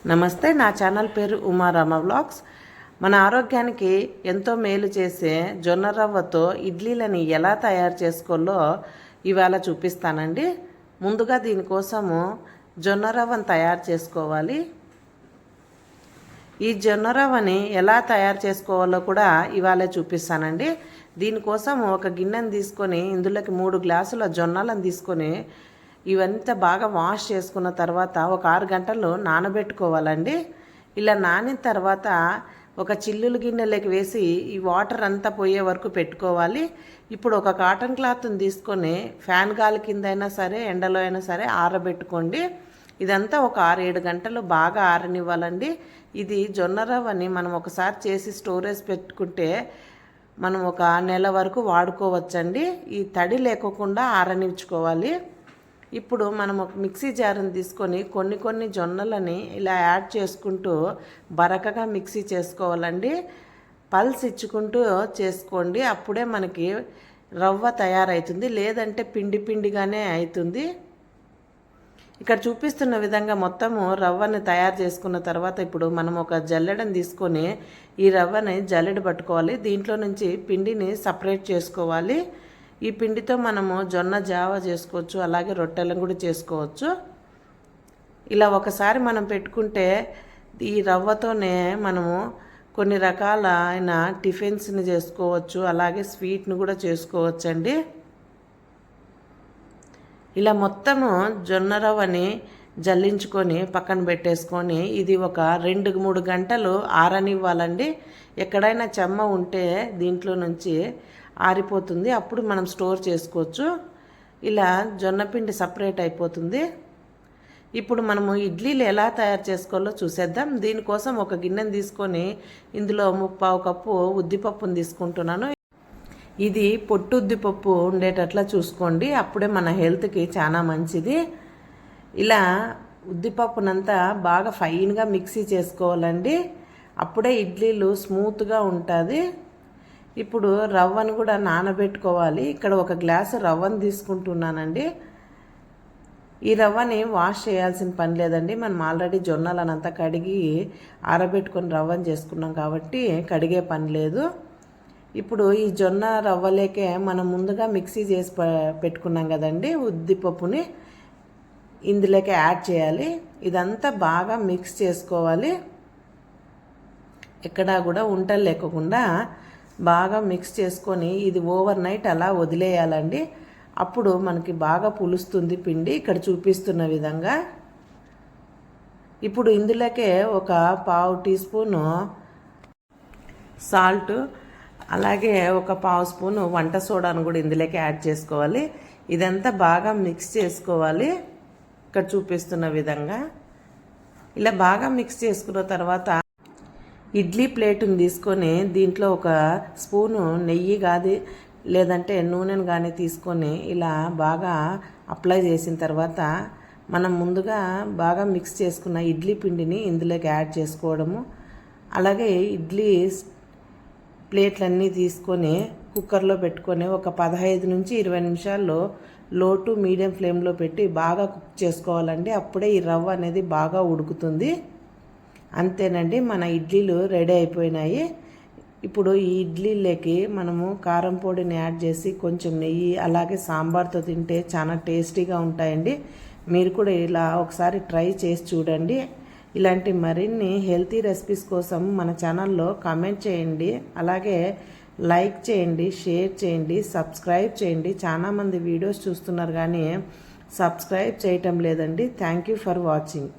నమస్తే, నా ఛానల్ పేరు ఉమారామ వ్లాగ్స్. మన ఆరోగ్యానికి ఎంతో మేలు చేసే జొన్న రవ్వతో ఇడ్లీలని ఎలా తయారు చేసుకోవాలో ఇవాళ చూపిస్తానండి. ముందుగా దీనికోసము జొన్న రవ్వను తయారు చేసుకోవాలి. ఈ జొన్న రవ్వని ఎలా తయారు చేసుకోవాలో కూడా ఇవాళ చూపిస్తానండి. దీనికోసం ఒక గిన్నెను తీసుకొని ఇందులోకి 3 గ్లాసుల జొన్నలను తీసుకొని ఇవంతా బాగా వాష్ చేసుకున్న తర్వాత ఒక 6 గంటలు నానబెట్టుకోవాలండి. ఇలా నానిన తర్వాత ఒక చిల్లులు గిన్నెలోకి వేసి ఈ వాటర్ అంతా పోయే వరకు పెట్టుకోవాలి. ఇప్పుడు ఒక కాటన్ క్లాత్ని తీసుకొని ఫ్యాన్ గాలి కింద అయినా సరే ఎండలో అయినా సరే ఆరబెట్టుకోండి. ఇదంతా ఒక 6-7 గంటలు బాగా ఆరనివ్వాలండి. ఇది జొన్న రవ్వని మనం ఒకసారి చేసి స్టోరేజ్ పెట్టుకుంటే మనం ఒక నెల వరకు వాడుకోవచ్చండి. ఈ తడి లేకోకుండా ఆరనిచ్చుకోవాలి. ఇప్పుడు మనం ఒక మిక్సీ జార్ని తీసుకొని కొన్ని జొన్నలని ఇలా యాడ్ చేసుకుంటూ బరకగా మిక్సీ చేసుకోవాలండి. పల్స్ ఇచ్చుకుంటూ చేసుకోండి, అప్పుడే మనకి రవ్వ తయారవుతుంది. లేదంటే పిండిగానే అవుతుంది. ఇక్కడ చూపిస్తున్న విధంగా మొత్తము రవ్వని తయారు చేసుకున్న తర్వాత ఇప్పుడు మనం ఒక జల్లెడని తీసుకొని ఈ రవ్వని జల్లెడ పట్టుకోవాలి. దీంట్లో నుంచి పిండిని సపరేట్ చేసుకోవాలి. ఈ పిండితో మనము జొన్న జావ చేసుకోవచ్చు, అలాగే రొట్టెలను కూడా చేసుకోవచ్చు. ఇలా ఒకసారి మనం పెట్టుకుంటే ఈ రవ్వతోనే మనము కొన్ని రకాలైన టిఫిన్స్ని చేసుకోవచ్చు, అలాగే స్వీట్ని కూడా చేసుకోవచ్చండి. ఇలా మొత్తము జొన్న రవ్వని జల్లించుకొని పక్కన పెట్టేసుకొని ఇది ఒక 2-3 గంటలు ఆరనివ్వాలండి. ఎక్కడైనా చెమ్మ ఉంటే దీంట్లో నుంచి ఆరిపోతుంది, అప్పుడు మనం స్టోర్ చేసుకోవచ్చు. ఇలా జొన్నపిండి సపరేట్ అయిపోతుంది. ఇప్పుడు మనము ఇడ్లీలు ఎలా తయారు చేసుకోవాలో చూసేద్దాం. దీనికోసం ఒక గిన్నెను తీసుకొని ఇందులో 3/4 కప్పు ఉద్దిపప్పును తీసుకుంటున్నాను. ఇది పొట్టు ఉద్దిపప్పు ఉండేటట్లా చూసుకోండి, అప్పుడే మన హెల్త్కి చాలా మంచిది. ఇలా ఉద్దిపప్పునంతా బాగా ఫైన్గా మిక్సీ చేసుకోవాలండి, అప్పుడే ఇడ్లీలు స్మూత్గా ఉంటుంది. ఇప్పుడు రవ్వను కూడా నానబెట్టుకోవాలి. ఇక్కడ 1 గ్లాసు రవ్వను తీసుకుంటున్నానండి. ఈ రవ్వని వాష్ చేయాల్సిన పని లేదండి, మనం ఆల్రెడీ జొన్నలనంతా కడిగి ఆరబెట్టుకొని రవ్వను చేసుకున్నాం కాబట్టి కడిగే పని లేదు. ఇప్పుడు ఈ జొన్న రవ్వలేకే మనం ముందుగా మిక్సీ చేసి పెట్టుకున్నాం కదండి ఉద్దిపప్పుని, ఇందులోకి యాడ్ చేయాలి. ఇదంతా బాగా మిక్స్ చేసుకోవాలి, ఎక్కడా కూడా ఉంటలు లేకుండా బాగా మిక్స్ చేసుకొని ఇది ఓవర్ నైట్ అలా వదిలేయాలండి. అప్పుడు మనకి బాగా పులుస్తుంది పిండి, ఇక్కడ చూపిస్తున్న విధంగా. ఇప్పుడు ఇందులోకే ఒక 1/2 టీ స్పూను సాల్ట్, అలాగే ఒక 1/2 స్పూను వంట సోడాను కూడా ఇందులోకి యాడ్ చేసుకోవాలి. ఇదంతా బాగా మిక్స్ చేసుకోవాలి, ఇక్కడ చూపిస్తున్న విధంగా. ఇలా బాగా మిక్స్ చేసుకున్న తర్వాత ఇడ్లీ ప్లేటుని తీసుకొని దీంట్లో 1 స్పూను నెయ్యి కానీ లేదంటే నూనెను కానీ తీసుకొని ఇలా బాగా అప్లై చేసిన తర్వాత మనం ముందుగా బాగా మిక్స్ చేసుకున్న ఇడ్లీ పిండిని ఇందులోకి యాడ్ చేసుకోవడము. అలాగే ఇడ్లీ ప్లేట్లన్నీ తీసుకొని కుక్కర్లో పెట్టుకొని ఒక 15 నుంచి 20 నిమిషాల్లో లో టు మీడియం ఫ్లేమ్లో పెట్టి బాగా కుక్ చేసుకోవాలండి, అప్పుడే ఈ రవ్వ అనేది బాగా ఉడుకుతుంది. అంతేనండి, మన ఇడ్లీలు రెడీ అయిపోయినాయి. ఇప్పుడు ఈ ఇడ్లీలోకి మనము కారం పొడిని యాడ్ చేసి కొంచెం నెయ్యి అలాగే సాంబార్తో తింటే చాలా టేస్టీగా ఉంటాయండి. మీరు కూడా ఇలా ఒకసారి ట్రై చేసి చూడండి. ఇలాంటి మరిన్ని హెల్తీ రెసిపీస్ కోసం మన ఛానల్లో కామెంట్ చేయండి, అలాగే లైక్ చేయండి, షేర్ చేయండి, సబ్స్క్రైబ్ చేయండి. చాలామంది వీడియోస్ చూస్తున్నారు కానీ సబ్స్క్రైబ్ చేయటం లేదండి. Thank you for watching.